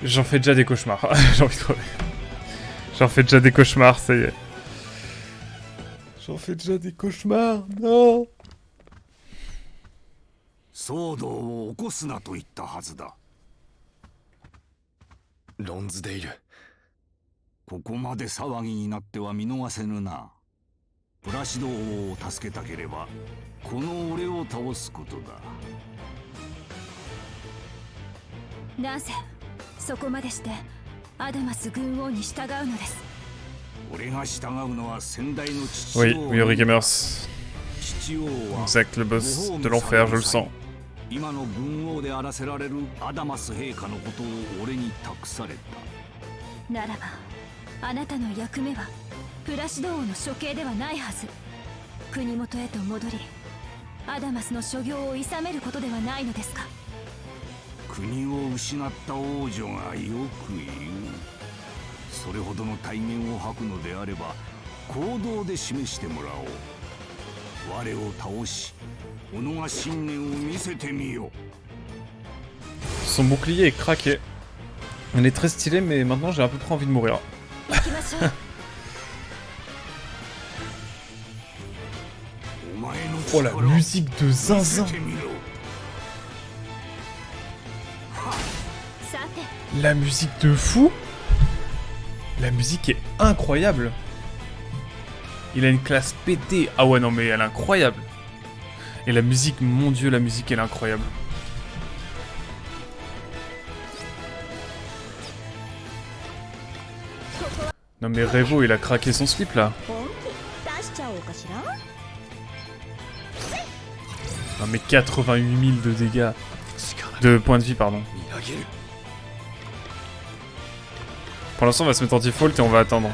J'en fais déjà des cauchemars. J'ai envie de crever. J'en fais déjà des cauchemars, ça y est. J'en fais déjà des cauchemars, non. 騒動を起こすなと言ったはずだ。ロンズデイル。ここまで騒ぎになっては見逃せぬな。プラシド王を助けたければこの俺を倒すことだ。なぜそこまでしてアダマス軍王に従うのです。俺が従うのは先代の父 Oui, 王。 Yuri Gamers. 父王は Exact, le boss de l'enfer, je le sens. 今の軍王であらせられるアダマス陛下のことを俺に託された。ならばあなたの役目はプラシド王の処刑ではないはず。国元へと戻りアダマスの所業を諌めることではないのですか。国を失った王女がよく言う。それほどの大言を吐くのであれば行動で示してもらおう。我を倒し己が信念を見せてみよ。 Son bouclier est craqué. Elle est très stylée, mais maintenant j'ai à peu près envie de mourir. 行きましょう。Oh la musique de zinzin. さて La musique de fou. La musique est incroyable. Il a une classe pétée. Ah ouais non mais elle est incroyable. Et la musique, mon dieu, la musique elle est incroyable. Non mais Revo il a craqué son slip là. Non mais 88 000 de dégâts. De points de vie pardon. Pour l'instant on va se mettre en default et on va attendre.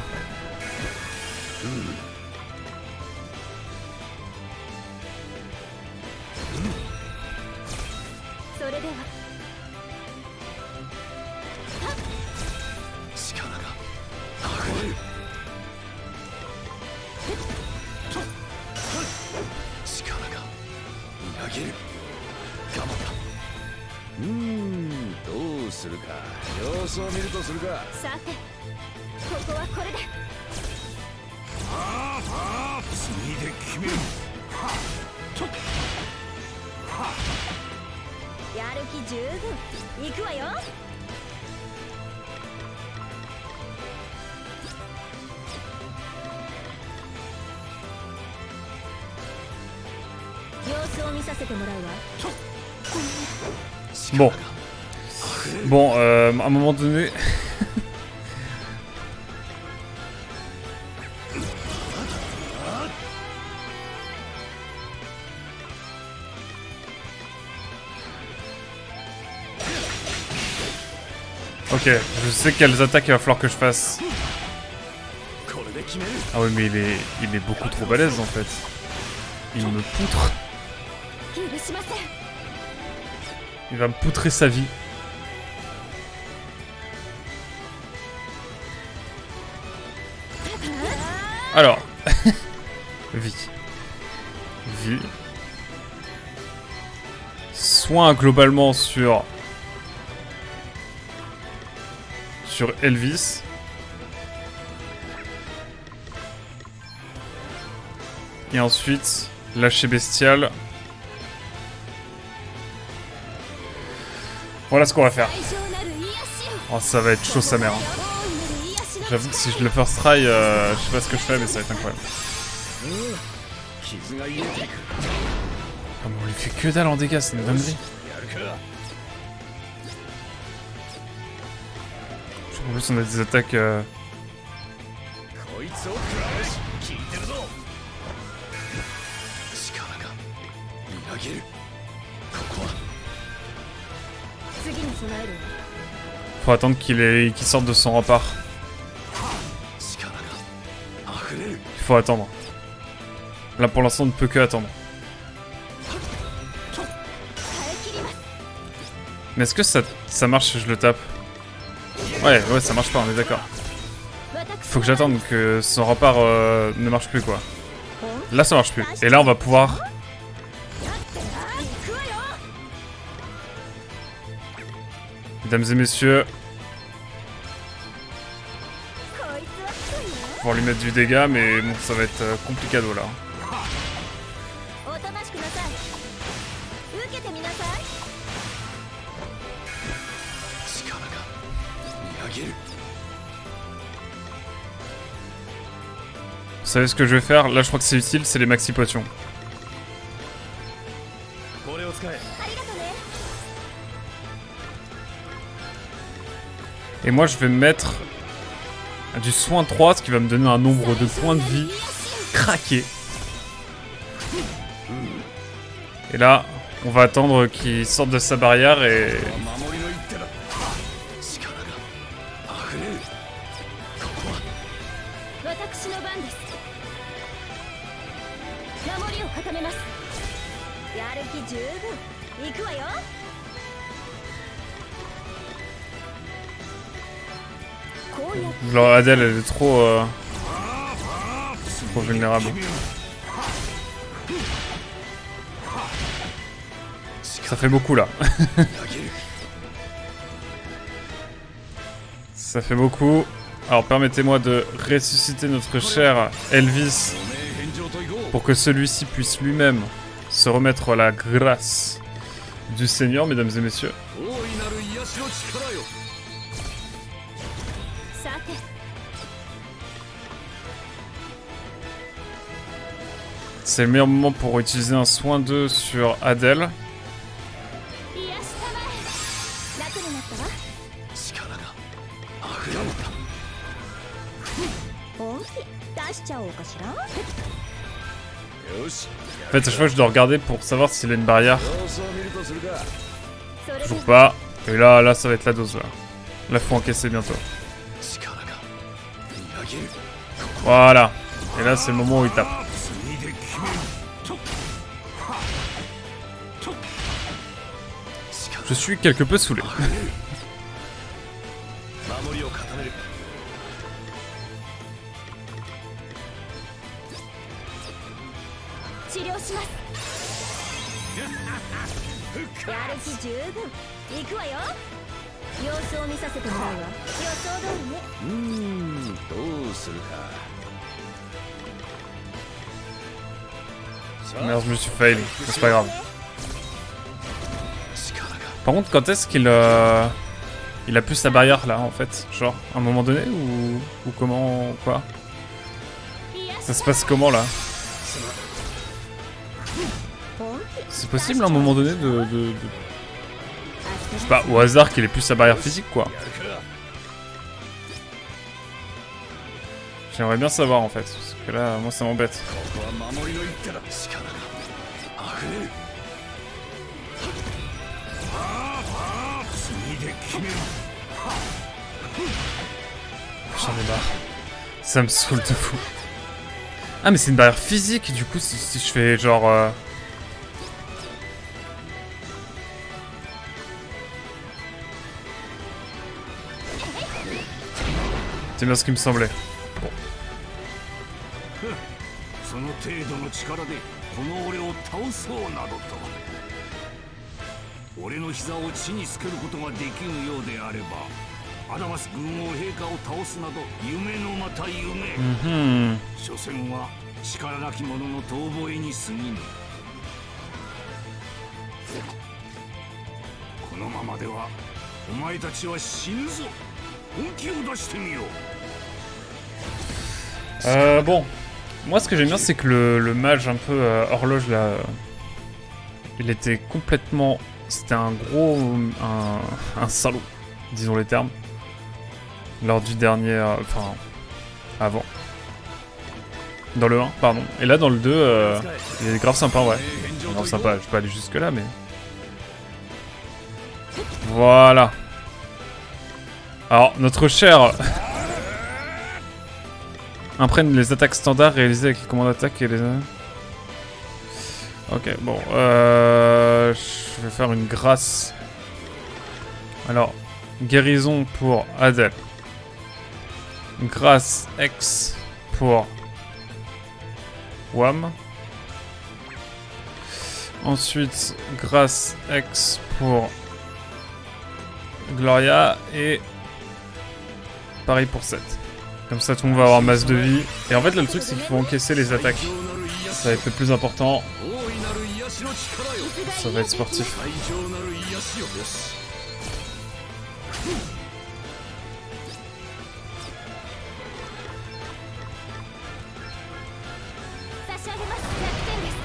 Bon. Bon, à un moment donné... Ok, je sais quelles attaques il va falloir que je fasse. Ah ouais mais il est beaucoup trop balèze en fait. Il me poutre. Il va me poutrer sa vie. Alors. Vie. Vie. Soin globalement sur Elvis. Et ensuite, lâcher bestial. Voilà ce qu'on va faire. Oh, ça va être chaud sa mère. J'avoue que si je le first try, je sais pas ce que je fais, mais ça va être incroyable. Oh, mais on lui fait que dalle en dégâts, c'est une dinguerie. En plus, on a des attaques. Faut attendre qu'il sorte de son rempart. Il faut attendre. Là pour l'instant on ne peut que attendre. Mais est-ce que ça marche si je le tape? Ouais ça marche pas, on est d'accord. Faut que j'attende que son rempart ne marche plus quoi. Là ça marche plus. Et là on va pouvoir... Mesdames et messieurs, pouvoir lui mettre du dégât, mais bon, ça va être complicado là. おとなしくなさい。受けてみなさい。 Vous savez ce que je vais faire? Là, je crois que c'est utile, c'est les maxi potions. これを使え。 ありがとね。 Et moi, je vais mettre du soin 3, ce qui va me donner un nombre de points de vie craqués. Et là, on va attendre qu'il sorte de sa barrière et... 守りの一手だ。力が溢れる。ここは私の番です。守りを固めます。やる気十分。行くわよ。 こうやって Genre, Adèle, elle est trop vulnérable. Ça fait beaucoup là. Ça fait beaucoup. Alors permettez-moi de ressusciter notre cher Elvis pour que celui-ci puisse lui-même se remettre la grâce du Seigneur, mesdames et messieurs. 大いなる癒しの力よ。 さて C'est le meilleur moment pour utiliser un soin 2 sur Adèle. 癒したまえ。楽になったわ。力が溢れる。本気出しちゃおうかしら。よし。 En fait, à chaque fois, je dois regarder pour savoir s'il a une barrière. 様子を見るとするか。それで Toujours pas. Et là, ça va être la dose là. Là, faut encaisser bientôt. 力が見上げる。 Voilà. Et là, c'est le moment où il tape. 次で決める。と。と。力 Je suis quelque peu saoulé. 守りを固める。 治療します。やる気十分。行くわよ。様子を見させてもらうわ。予想通りね。どうするか。 Merde, je me suis fail. C'est pas grave. 力が Par contre, quand est-ce qu'il il a plus sa barrière là en fait? Genre, à un moment donné ou comment, quoi? Ça se passe comment là? C'est possible à un moment donné de... Je sais pas, au hasard qu'il ait plus sa barrière physique quoi. J'aimerais bien savoir en fait, parce que là, moi ça m'embête. ここは守りの一手だ。力が溢れる。次で決める。 J'en ai marre. Ça me saoule de fou. Ah mais c'est une barrière physique, du coup si je fais genre... C'est bien ce qui me semblait. その程度の力でこの俺を倒そうなどと。俺の膝を地につけることができぬようであれば、アダマス軍王陛下を倒すなど夢のまた夢。 Mhm. 所詮は力なき者の遠吠えに過ぎぬ。このままではお前たちは死ぬぞ。本気を出してみよう。 Bon. Moi ce que j'aime bien c'est que le mage un peu horloge là... il était complètement... C'était un gros... un salaud, disons les termes. Lors du dernier... enfin... avant. Dans le 1, pardon. Et là dans le 2, il est grave sympa, ouais. Grave sympa, je vais pas aller jusque là mais... Voilà. Alors, notre cher... imprègne les attaques standards réalisées avec les commandes d'attaque et les... Ok, bon. Je vais faire une grâce. Alors, guérison pour Adèle. Grâce X pour Wam. Ensuite, grâce X pour Gloria. Et pareil pour 7. Comme ça, tout le monde va avoir masse de vie. Et en fait, là, le truc, c'est qu'il faut encaisser les attaques. Ça va être le plus important. Ça va être sportif. 差し上げます。100点です。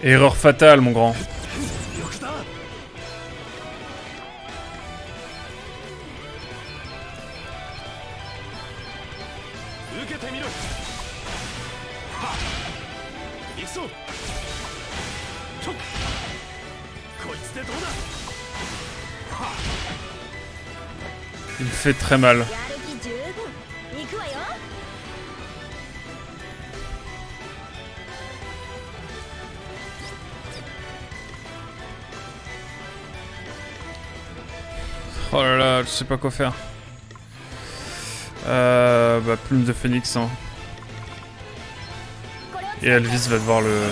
Erreur fatale, mon grand. Il fait très mal. やる気十分。行くわよ。 Oh là là, je sais pas quoi faire. Bah, plume de phénix, hein. Et Elvis va devoir le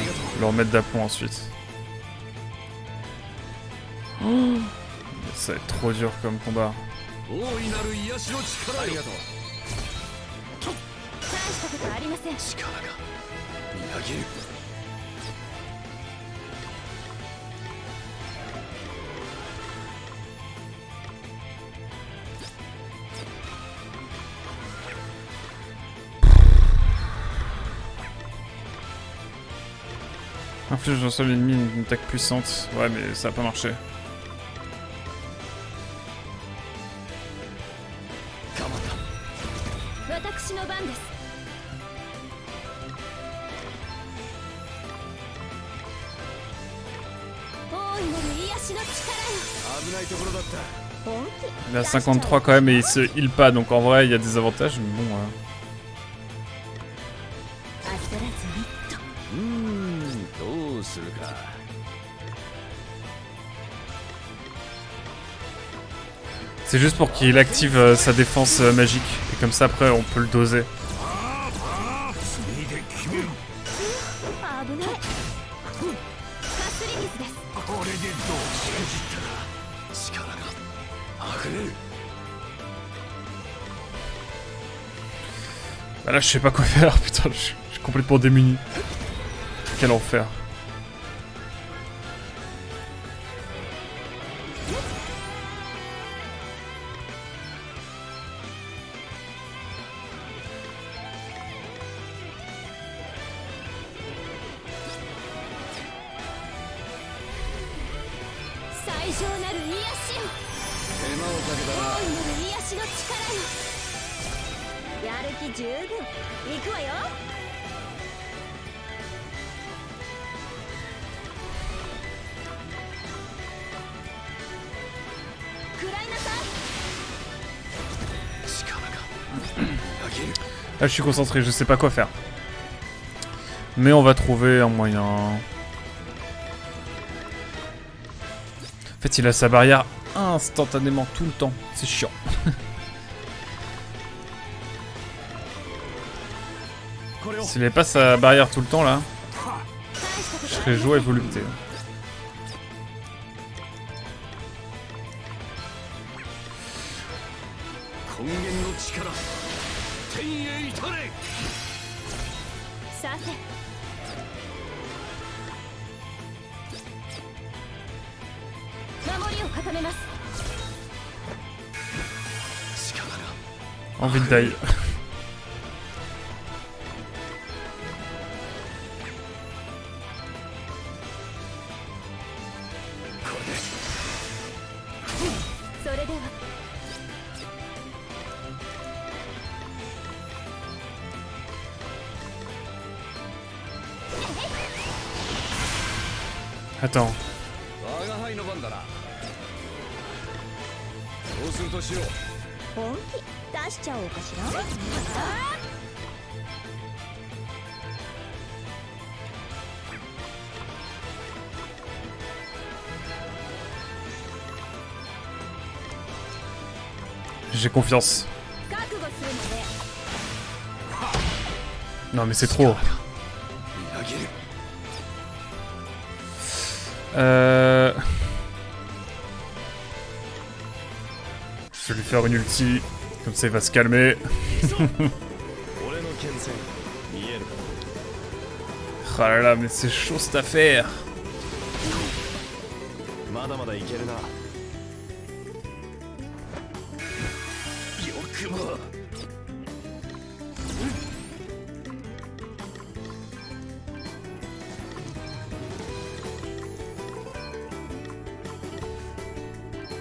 remettre d'aplomb ensuite. Oh, ça va être trop dur comme combat. 大したことありません。 Inflige d'un seul ennemi une attaque puissante. Ouais, mais ça a pas marché. Il a 53 quand même et il se heal pas, donc en vrai il y a des avantages, mais bon... C'est juste pour qu'il active sa défense magique, et comme ça après on peut le doser. Bah là je sais pas quoi faire, putain, je suis complètement démuni. Quel enfer. Là je suis concentré, je sais pas quoi faire. Mais on va trouver un moyen. En fait il a sa barrière instantanément tout le temps, c'est chiant. S'il avait pas sa barrière tout le temps là, je serais joué à volupté. Envie de die. Attends. J'ai confiance. Non mais c'est trop. Je vais lui faire une ulti. Comme ça, il va se calmer. 俺の剣戦見えるか Oh là là, mais c'est chaud cette affaire. まだまだいけるなよくも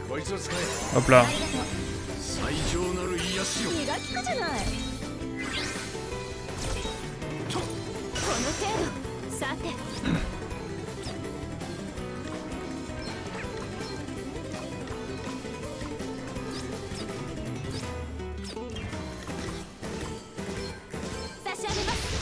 こいつを使え Hop là. ありがとう最上なる癒しを気が利くじゃないこの程度さて差し上げます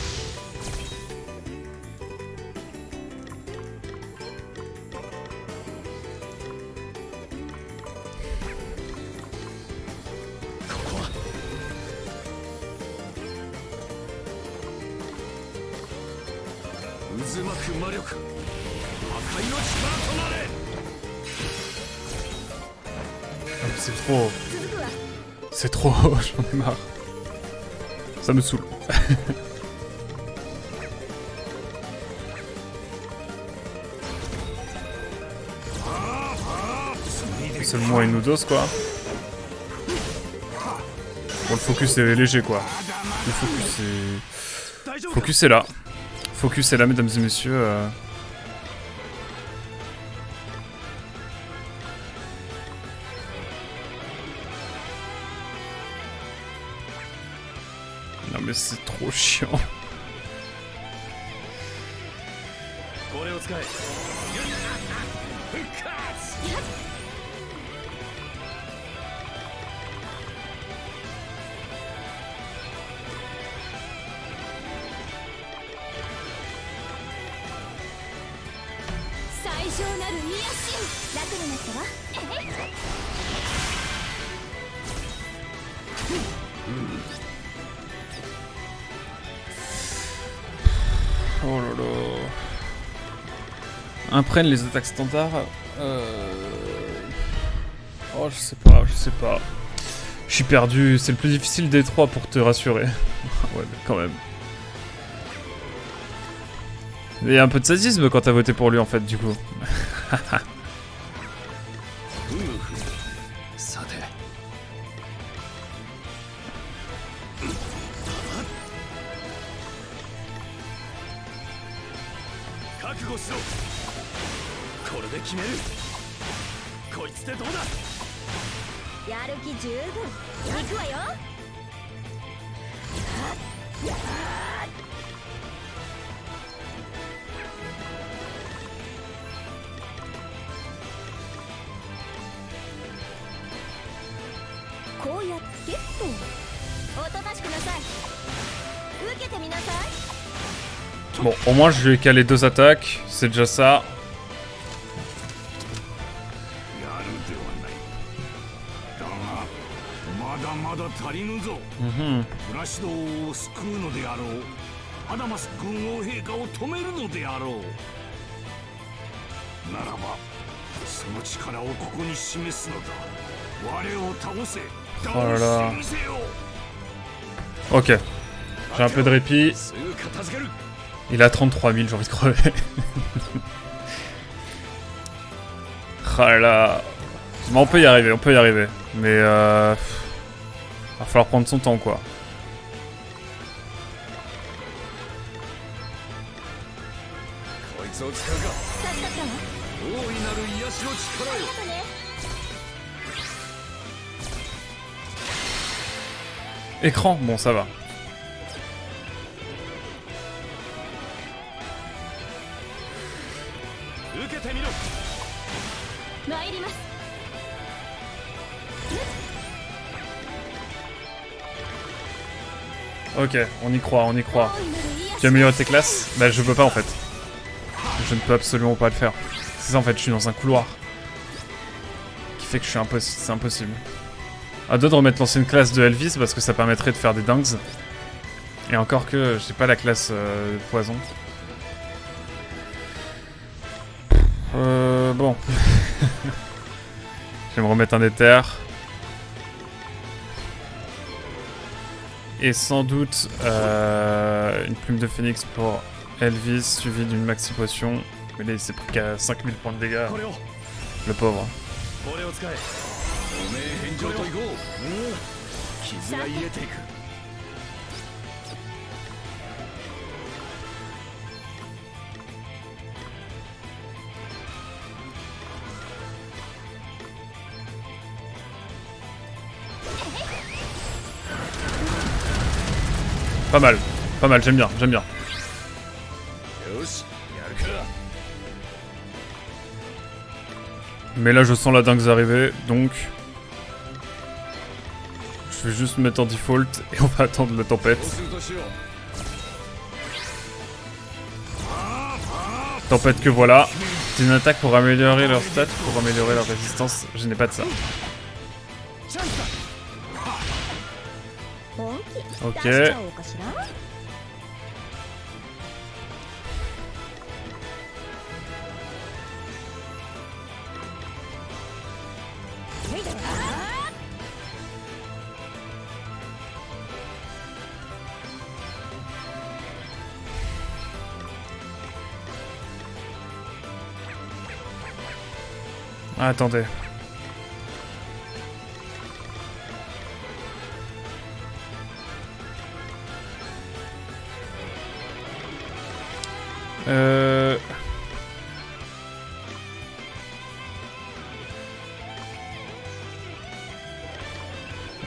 渦巻く魔力破壊の力となれ C'est trop. 続くわ C'est trop. J'en ai marre. Ça me saoule. Seulement une ou deux quoi. Bon, le focus est léger quoi. Le focus est. 大丈夫か Focus est là. Focus est là, mesdames et messieurs. Non mais c'est trop chiant. これを使え復活最上なる癒し楽になったわえいOh là là. Imprègne les attaques standards. Oh je sais pas, je sais pas. Je suis perdu, c'est le plus difficile des trois pour te rassurer. Ouais mais quand même. Il y a un peu de sadisme quand t'as voté pour lui en fait du coup. さて覚悟しろこれで決めるこいつでどうだやる気十分行くわよこうやってとおとなしくなさい受けてみなさい Bon, au moins je lui ai calé 2 attaques, c'est déjà ça. やるではないだがまだまだ足りぬぞ Mhm. フラシド王を救うのであろうアダマス軍王陛下を止めるのであろうならばその力をここに示すのだ我を倒せ Oh là là. 倒してみせよ Ok, j'ai un peu de répit. すぐ片付ける Il a 33 000, j'ai envie de crever. Ah là là. Mais on peut y arriver, on peut y arriver. Mais va falloir prendre son temps quoi. こいつを使うか助かったわ大いなる癒しの力よあとね Écran, bon ça va. Ok, on y croit, on y croit. Tu as amélioré tes classes? Bah je peux pas en fait. Je ne peux absolument pas le faire. C'est ça en fait, je suis dans un couloir. Qui fait que je suis c'est impossible. À deux de remettre l'ancienne classe de Elvis parce que ça permettrait de faire des dunks. Et encore que j'ai pas la classe poison. Bon. Je vais me remettre un éther. Et sans doute une plume de phénix pour Elvis, suivi d'une maxi potion. Mais là, il s'est pris qu'à 5000 points de dégâts, これを le pauvre. これを使えおめえ返上といこう傷が癒えていく Pas mal, j'aime bien, j'aime bien. よしやるか Mais là, je sens la dingue arriver, donc... Je vais juste mettre en default et on va attendre la どう tempête. するとしよう Tempête que voilà. C'est une attaque pour améliorer leur stats, pour améliorer leur résistance. Je n'ai pas de ça. チャンスだ 本気 Ok. 出しちゃおうかしら Ah, attendez.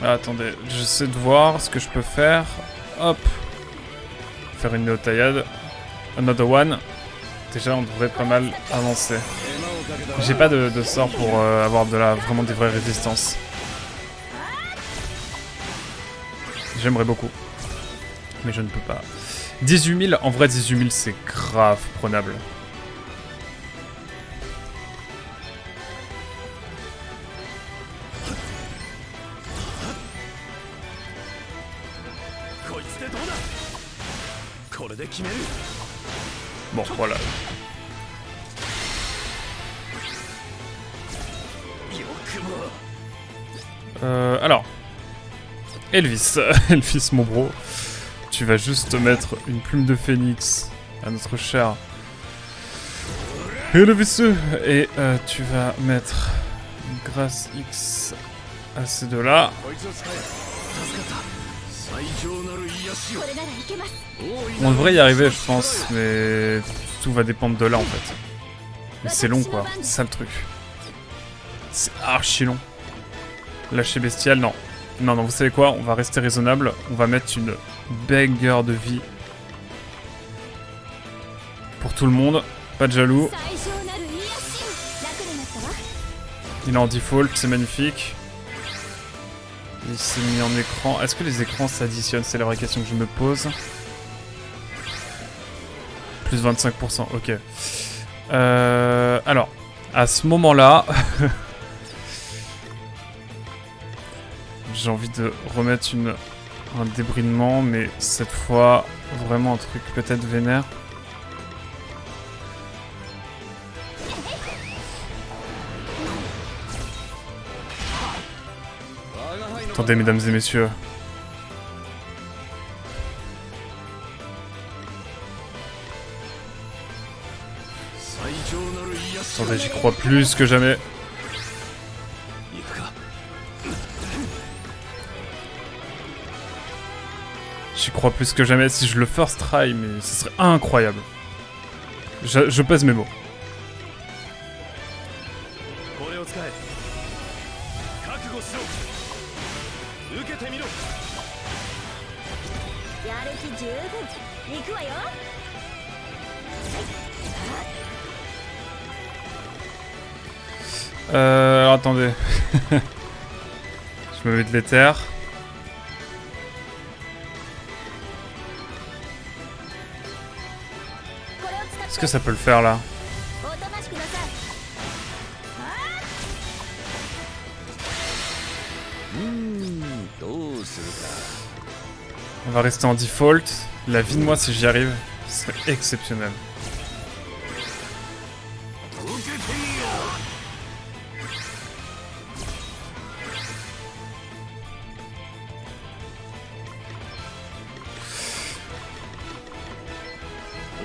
Ah, attendez, j'essaie de voir ce que je peux faire. Hop. Faire une néo-taillade. Another one. Déjà, on devrait pas mal avancer. 手間をかけた J'ai pas de sort pour avoir vraiment des vraies résistances. J'aimerais beaucoup. Mais je ne peux pas. 18 000, en vrai 18 000 c'est grave prenable. Bon, voilà. Alors. Elvis. Elvis, mon bro. Tu vas juste mettre une plume de phénix à notre cher Elvis. Et tu vas mettre une grâce X à ces deux-là. こいつを使え助かった最強なる癒しを これならいけます On devrait y arriver, je pense, mais tout va dépendre de là en fait. Mais c'est long quoi, c'est ça le truc. C'est archi long. Lâcher bestial, non. Non, non, vous savez quoi, on va rester raisonnable. On va mettre une banger de vie. Pour tout le monde, pas de jaloux. 最上なる癒しを楽になったわ Il est en default, c'est magnifique. Il s'est mis en écran. Est-ce que les écrans s'additionnent? C'est la vraie question que je me pose. Plus 25%, ok. Alors, à ce moment-là, j'ai envie de remettre un débridement, mais cette fois, vraiment un truc peut-être vénère. Attendez, mesdames et messieurs. Attendez, j'y crois plus que jamais. J'y crois plus que jamais. Si je le first try, mais ce serait incroyable. Je pèse mes mots. これを使え覚悟しろ受けてみろやる気十分行くわよ Attendez. Je me mets de l'éther. Est-ce que ça peut le faire là? おとなしくなさい どうする On va rester en default. La vie de moi si j'y arrive, ce serait exceptionnel.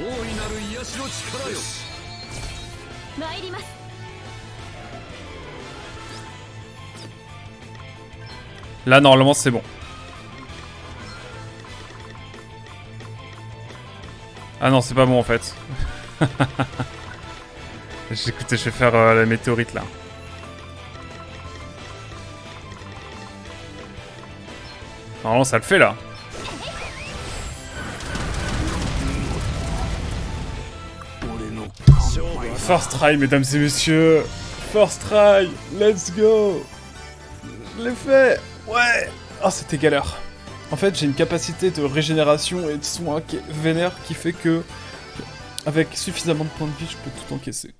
いなる癒しの力よ。参ります。Là, normalement, c'est bon. Ah non, c'est pas bon, en fait. Écoutez, je vais faire la météorite, là. Normalement, ça le fait, là. First try, mesdames et messieurs. First try. Let's go. Je l'ai fait. Ouais. Ah, c'était galère. En fait, j'ai une capacité de régénération et de soin qui est vénère qui fait que, avec suffisamment de points de vie, je peux tout encaisser.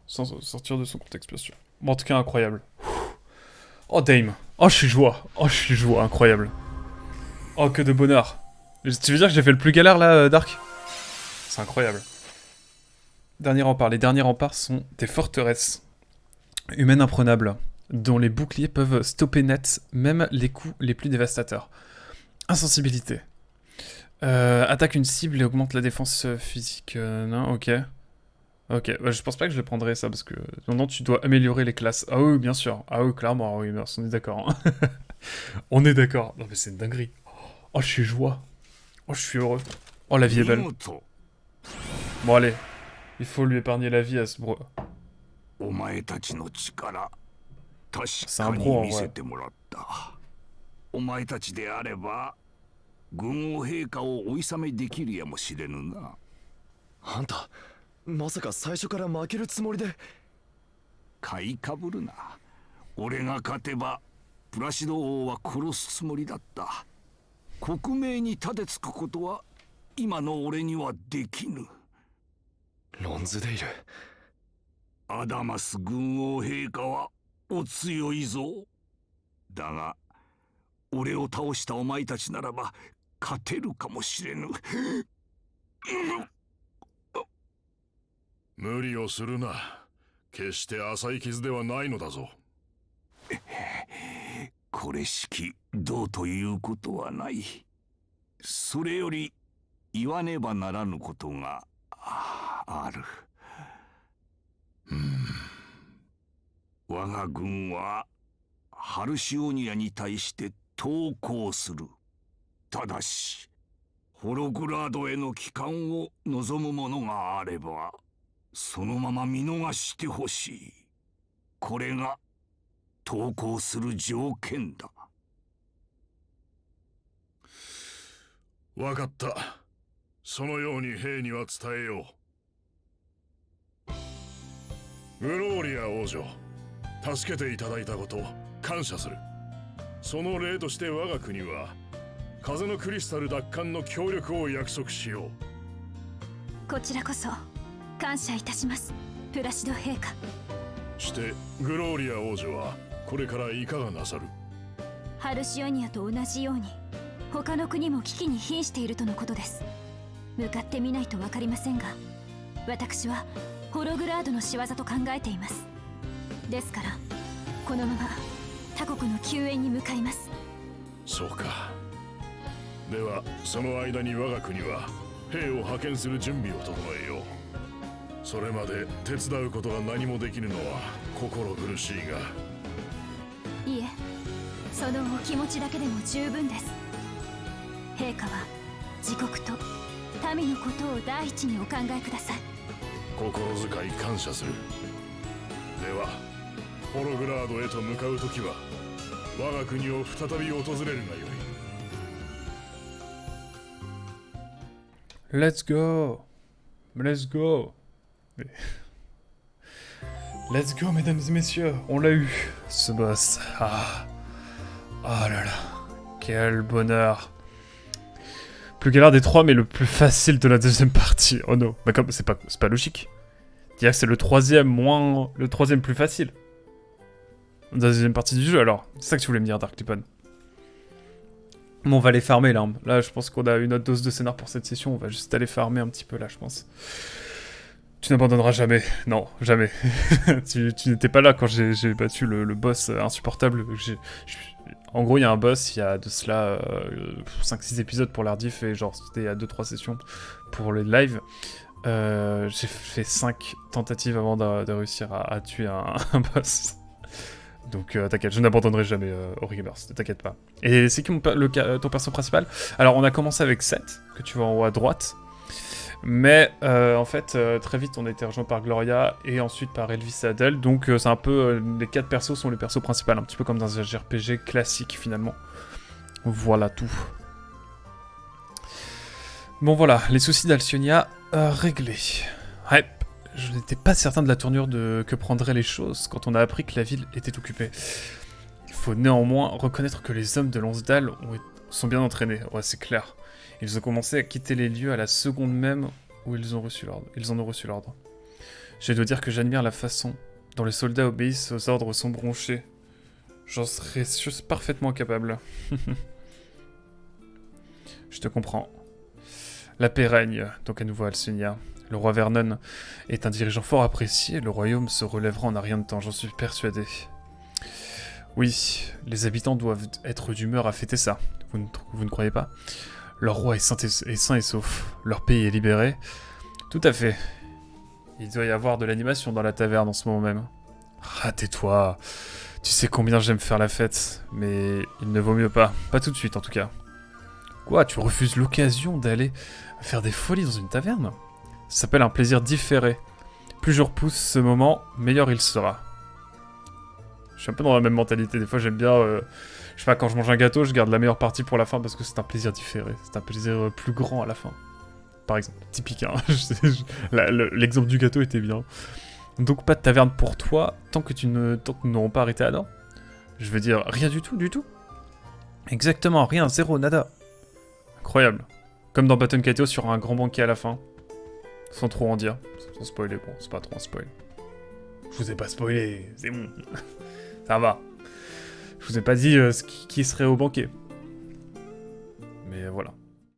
Sans sortir de son contexte, bien sûr. Bon, en tout cas, incroyable. Oh, Dame. Oh, je suis joie. Oh, je suis joie. Incroyable. Oh, que de bonheur. Tu veux dire que j'ai fait le plus galère, là, Dark? C'est incroyable. Dernier rempart. Les derniers remparts sont des forteresses humaines imprenables, dont les boucliers peuvent stopper net même les coups les plus dévastateurs. Insensibilité. Attaque une cible et augmente la défense physique. Non, ok. Ok, bah, je pense pas que je le prendrai ça, parce que maintenant tu dois améliorer les classes. Ah oui, bien sûr. Ah oui, clairement, oui, merci, on est d'accord. Hein. On est d'accord. Non mais c'est une dinguerie. Oh, je suis joie. Oh, je suis heureux. Oh, la vie est belle. Bon, allez. Il faut lui épargner la vie à ce bro. C'est un bro en vrai. お前たちであれば軍王陛下をお諌めできるやもしれぬな。あんたまさか最初から負けるつもりで。買いかぶるな。俺が勝てばプラシド王は殺すつもりだった。国名に立てつくことは今の俺にはできぬ。ロンズデイル。アダマス軍王陛下はお強いぞ。だが俺を倒したお前たちならば勝てるかもしれぬ。無理をするな。決して浅い傷ではないのだぞ。これしきどうということはない。それより言わねばならぬことがある。我が軍はハルシオニアに対して投降する。ただしホログラードへの帰還を望む者があればそのまま見逃してほしい。これが投降する条件だ。わかった。そのように兵には伝えよう。グローリア王女、助けていただいたこと感謝する。その礼として我が国は風のクリスタル奪還の協力を約束しよう。こちらこそ感謝いたします、プラシド陛下。してグローリア王女はこれからいかがなさる？ハルシオニアと同じように他の国も危機に瀕しているとのことです。向かってみないと分かりませんが、私はホログラードの仕業と考えています。ですからこのまま他国の救援に向かいます。そうか。ではその間に我が国は兵を派遣する準備を整えよう。それまで手伝うことが何もできぬのは心苦しいが。いえ、そのお気持ちだけでも十分です。陛下は自国と民のことを第一にお考えください。心遣い感謝する。ではホログラードへと向かうときは我が国を再び訪れるがよい。Let's go. Let's go. Let's go, mesdames et messieurs. On l'a eu, ce boss. Ah. Oh là là. Quel bonheur. Plus galère des trois, mais le plus facile de la deuxième partie. Oh non. Bah comme c'est pas logique. Dire que c'est le troisième plus facile. Dans la deuxième partie du jeu, alors. C'est ça que tu voulais me dire, Dark Clipon. Bon, on va aller farmer là. Là, je pense qu'on a une autre dose de scénar pour cette session. On va juste aller farmer un petit peu là, je pense. Tu n'abandonneras jamais. Non, jamais. tu n'étais pas là quand j'ai battu le boss insupportable. En gros, il y a un boss, il y a de cela 5-6 épisodes pour l'Ardif, et genre c'était à 2-3 sessions pour le live. J'ai fait 5 tentatives avant de réussir à tuer un boss. Donc t'inquiète, je n'abandonnerai jamais Origamers, ne t'inquiète pas. Et c'est qui ton perso principal? Alors on a commencé avec Seth, que tu vois en haut à droite. Mais en fait, très vite on a été rejoint par Gloria et ensuite par Elvis Adel. Donc c'est un peu, les 4 persos sont les persos principaux, un petit peu comme dans un JRPG classique finalement. Voilà tout. Bon voilà, les soucis d'Alcyonia réglés. Ouais, je n'étais pas certain de la tournure que prendraient les choses quand on a appris que la ville était occupée. Il faut néanmoins reconnaître que les hommes de Lonsdale sont bien entraînés, ouais c'est clair. Ils ont commencé à quitter les lieux à la seconde même où ils en ont reçu l'ordre. Je dois dire que j'admire la façon dont les soldats obéissent aux ordres sont bronchés. J'en serais parfaitement capable. Je te comprends. La paix règne, donc à nouveau à Alcyonia. Le roi Vernon est un dirigeant fort apprécié, le royaume se relèvera en un rien de temps, j'en suis persuadé. Oui, les habitants doivent être d'humeur à fêter ça, vous ne croyez pas? Leur roi est sain et sauf, leur pays est libéré. Tout à fait. Il doit y avoir de l'animation dans la taverne en ce moment même. Ah, tais-toi. Tu sais combien j'aime faire la fête, mais il ne vaut mieux pas. Pas tout de suite en tout cas. Quoi, tu refuses l'occasion d'aller faire des folies dans une taverne? Ça s'appelle un plaisir différé. Plus je repousse ce moment, meilleur il sera. Je suis un peu dans la même mentalité. Des fois, j'aime bien... je sais pas, quand je mange un gâteau, je garde la meilleure partie pour la fin parce que c'est un plaisir différé. C'est un plaisir plus grand à la fin. Par exemple, typique, hein. L'exemple du gâteau était bien. Donc pas de taverne pour toi tant que nous n'aurons pas arrêté Adam. Je veux dire, rien du tout, du tout. Exactement, rien, zéro, nada. Incroyable. Comme dans Baton Kaitos sur un grand banquet à la fin. Sans trop en dire. Sans spoiler, bon, c'est pas trop un spoil. Je vous ai pas spoilé, c'est bon. Ça va. Je vous ai pas dit qui serait au banquet. Mais voilà.